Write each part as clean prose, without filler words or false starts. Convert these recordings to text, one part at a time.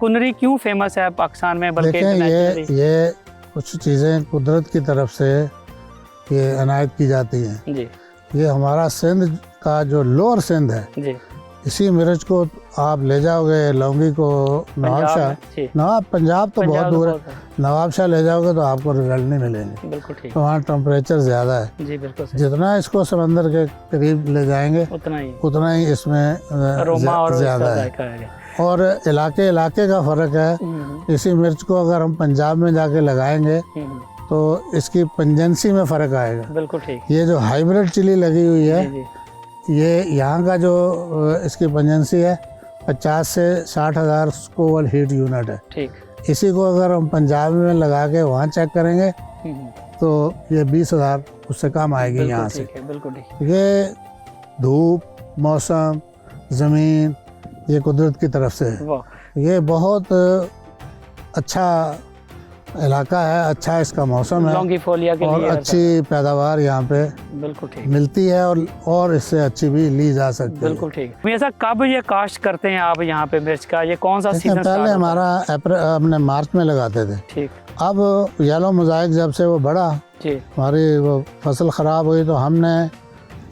कुनरी क्यों फेमस है पाकिस्तान में, बल्कि देखें ये कुछ चीज़ें कुदरत की तरफ से ये अनायत की जाती हैं जी ये हमारा सिंध का जो लोअर सिंध है जी इसी मिर्च को आप ले जाओगे लौंगी को नवाबशाह पंजाब तो बहुत दूर है, नवाबशाह ले जाओगे तो आपको रिजल्ट नहीं मिलेंगे। बिल्कुल ठीक। तो वहाँ टेम्परेचर ज़्यादा है जी बिल्कुल सही। जितना इसको समंदर के करीब ले जाएंगे उतना ही इसमें ज़्यादा है। और इलाके इलाके का फ़र्क है। इसी मिर्च को अगर हम पंजाब में जाके लगाएंगे तो इसकी पंजेंसी में फ़र्क आएगा। बिल्कुल ठीक। ये जो हाइब्रिड चिली लगी हुई है ये यहाँ का जो इसकी पंजेंसी है 50 से 60 हज़ार स्कोवल हीट यूनिट है। ठीक। इसी को अगर हम पंजाब में लगा के वहाँ चेक करेंगे तो ये 20,000 उससे कम आएगी यहाँ से। बिल्कुल ठीक। ये धूप मौसम ज़मीन ये कुदरत की तरफ से है। ये बहुत अच्छा इलाका है, अच्छा इसका मौसम है लॉन्गीफोलिया के और लिए अच्छी पैदावार यहाँ पे बिल्कुल ठीक मिलती है और इससे अच्छी भी ली जा सकती है। बिल्कुल ठीक। ऐसा कब ये काश्त करते हैं आप यहाँ पे मिर्च का, ये कौन सा सीजन? पहले हमारा अपने मार्च में लगाते थे। ठीक। अब येलो मोज़ाइक जब से वो बढ़ा जी हमारी वो फसल ख़राब हुई तो हमने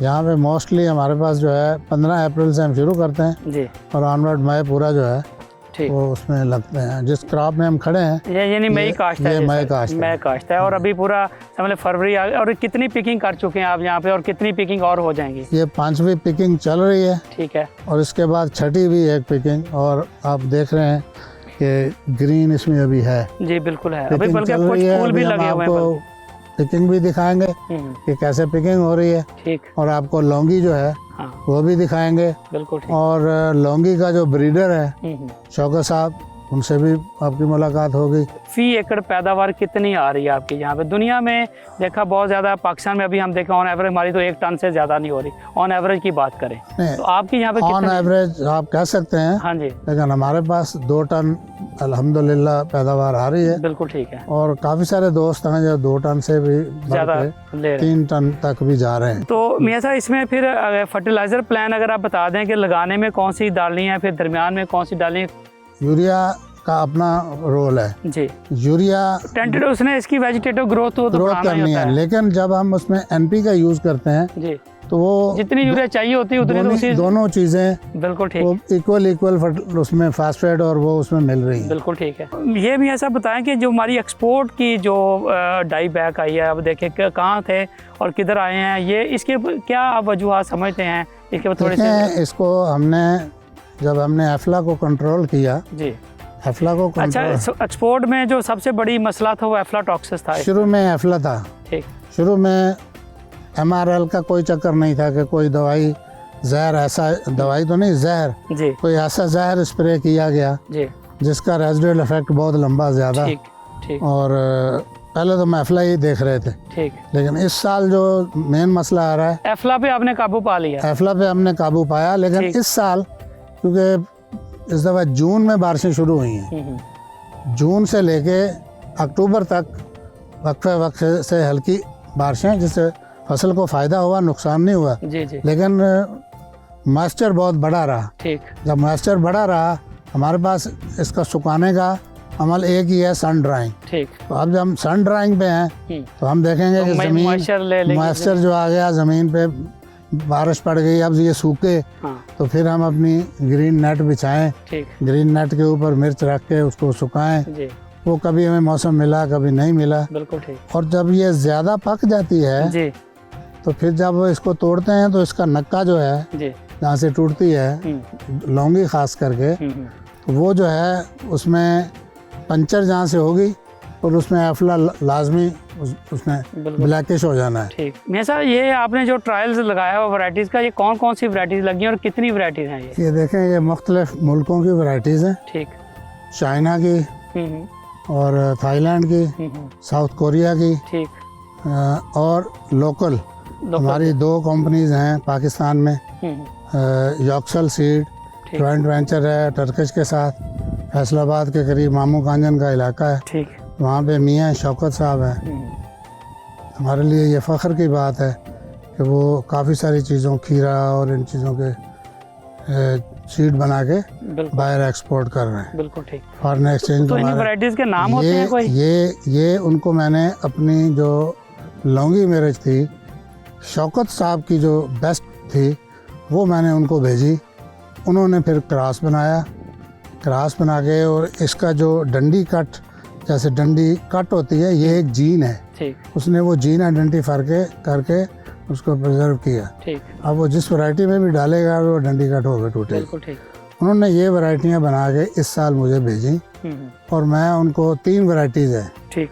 यहाँ पे मोस्टली हमारे पास जो है 15 अप्रैल से हम शुरू करते हैं जी और ऑनवर्ड मई पूरा जो है वो उसमें लगते हैं। जिस क्रॉप में हम खड़े हैं यानी मई काश्त है। ये मई काश्त है और अभी पूरा समझ फरवरी और कितनी पिकिंग कर चुके हैं आप यहाँ पे और कितनी पिकिंग और हो जाएंगी? ये 5वीं पिकिंग चल रही है। ठीक है। और इसके बाद 6ठी भी एक पिकिंग और आप देख रहे हैं कि ग्रीन इसमें अभी है। जी बिल्कुल है। अभी बल्कि कुछ फूल भी लगे हुए हैं। पिकिंग भी दिखाएंगे कि कैसे पिकिंग हो रही है। ठीक। और आपको लौंगी जो है वो भी दिखाएंगे। बिल्कुल ठीक। और लौंगी का जो ब्रीडर है शौकत साहब उनसे भी आपकी मुलाकात होगी। फी एकड़ पैदावार कितनी आ रही है आपकी यहाँ पे? दुनिया में देखा बहुत ज़्यादा, पाकिस्तान में अभी हम देखें ऑन एवरेज हमारी तो 1 टन से ज़्यादा नहीं हो रही। ऑन एवरेज की बात करें तो आपकी यहाँ पे ऑन एवरेज आप कह सकते हैं। हाँ जी। लेकिन हमारे पास 2 टन अल्हम्दुलिल्लाह पैदावार आ रही है। बिल्कुल ठीक है। और काफ़ी सारे दोस्त हैं जो 2 टन से भी ज़्यादा 3 टन तक भी जा रहे हैं। तो मियाँ साहब इसमें फिर फर्टिलाइज़र प्लान अगर आप बता दें कि लगाने में कौन सी डालनी है, फिर दरमियान में कौन सी डालनी है? यूरिया का अपना रोल है जी। यूरिया टेंटेड उसने इसकी वेजिटेटिव ग्रोथ करनी है, लेकिन जब हम उसमें NP का यूज करते हैं जी तो वो जितनी यूरिया चाहिए होती है उतनी दोनों चीजें बिल्कुल ठीक इक्वल उसमें फास्फेट और वो उसमें मिल रही है। बिल्कुल ठीक है। ये भी ऐसा बताएं कि जो हमारी एक्सपोर्ट की जो डाई बैक आई है, अब देखें कहाँ थे और किधर आए हैं, ये इसके क्या आप वजूहात समझते हैं? इसके थोड़े से इसको जब हमने एफ्ला को कंट्रोल किया जी, एफ्ला को अच्छा एक्सपोर्ट में जो सबसे बड़ी मसला था वो एफ्लाटॉक्सिस था। शुरू में एफ्ला था। ठीक। शुरू में MRL का कोई चक्कर नहीं था कि कोई दवाई जहर, ऐसा दवाई तो नहीं जहर जी, कोई ऐसा जहर स्प्रे किया गया जी जिसका रेजिडुअल इफेक्ट बहुत लंबा ज़्यादा। ठीक। और पहले तो हम एफ्ला ही देख रहे थे। ठीक। लेकिन इस साल जो मेन मसला आ रहा है, एफ्ला पे आपने काबू पा लिया? एफ्ला पे हमने काबू पाया, लेकिन इस साल क्योंकि इस दफ़ा जून में बारिशें शुरू हुई हैं, जून से लेके अक्टूबर तक वक्फे से हल्की बारिशें, जिससे फसल को फ़ायदा हुआ, नुकसान नहीं हुआ जी जी। लेकिन मॉइस्चर बहुत बड़ा रहा। ठीक। जब मॉइस्चर बड़ा रहा हमारे पास इसका सुखाने का अमल एक ही है, सन ड्राइंग। ठीक। तो अब जब हम सन ड्राइंग पे हैं तो हम देखेंगे कि ज़मीन मॉइस्चर जो आ गया ज़मीन पे, बारिश पड़ गई, अब ये सूखे तो फिर हम अपनी ग्रीन नेट बिछाएं। ग्रीन नेट के ऊपर मिर्च रख के उसको सुखाएं। वो कभी हमें मौसम मिला कभी नहीं मिला। बिल्कुल ठीक। और जब ये ज़्यादा पक जाती है जी, तो फिर जब इसको तोड़ते हैं तो इसका नक्का जो है जहाँ से टूटती है लौंगी खास करके, तो वो जो है उसमें पंचर जहाँ से होगी और उसमें एफ्ला लाजमी उसमें ब्लैकिश हो जाना है। ठीक। मियां साहब ये आपने जो ट्रायल्स लगाया हुआ वैरायटीज़ का, ये कौन कौन सी वैरायटीज़ लगी और कितनी वैरायटीज़ हैं? ये देखें, ये मुख्तलिफ मुल्कों की वैरायटीज़ हैं। ठीक। चाइना की और थाईलैंड की, साउथ कोरिया की। ठीक। और लोकल हमारी 2 कंपनीज हैं पाकिस्तान में, यॉक्सल सीड जॉइंट वेंचर है टर्किश के साथ, फैसलाबाद के करीब मामू कांजन का इलाका है। ठीक। वहाँ पे मियाँ शौकत साहब हैं। हमारे लिए ये फ़ख्र की बात है कि वो काफ़ी सारी चीज़ों, खीरा और इन चीज़ों के सीड बना के बिल्कुल बाहर एक्सपोर्ट कर रहे हैं। बिल्कुल ठीक। फॉरेन एक्सचेंज तो इन वैरायटीज के नाम होते हैं कोई? ये उनको मैंने अपनी जो लौंगी मिर्च थी, शौकत साहब की जो बेस्ट थी, वो मैंने उनको भेजी। उन्होंने फिर क्रॉस बनाया, क्रॉस बना के, और इसका जो डंडी कट, जैसे डंडी कट होती है, ये एक जीन है, ठीक उसने वो जीन आइडेंटिफाई करके उसको प्रिजर्व किया। ठीक। अब वो जिस वैरायटी में भी डालेगा वो डंडी कट होकर टूटेगी। बिल्कुल ठीक। उन्होंने ये वैरायटियाँ बना के इस साल मुझे भेजी, और मैं उनको 3 वैरायटीज़ हैं, ठीक।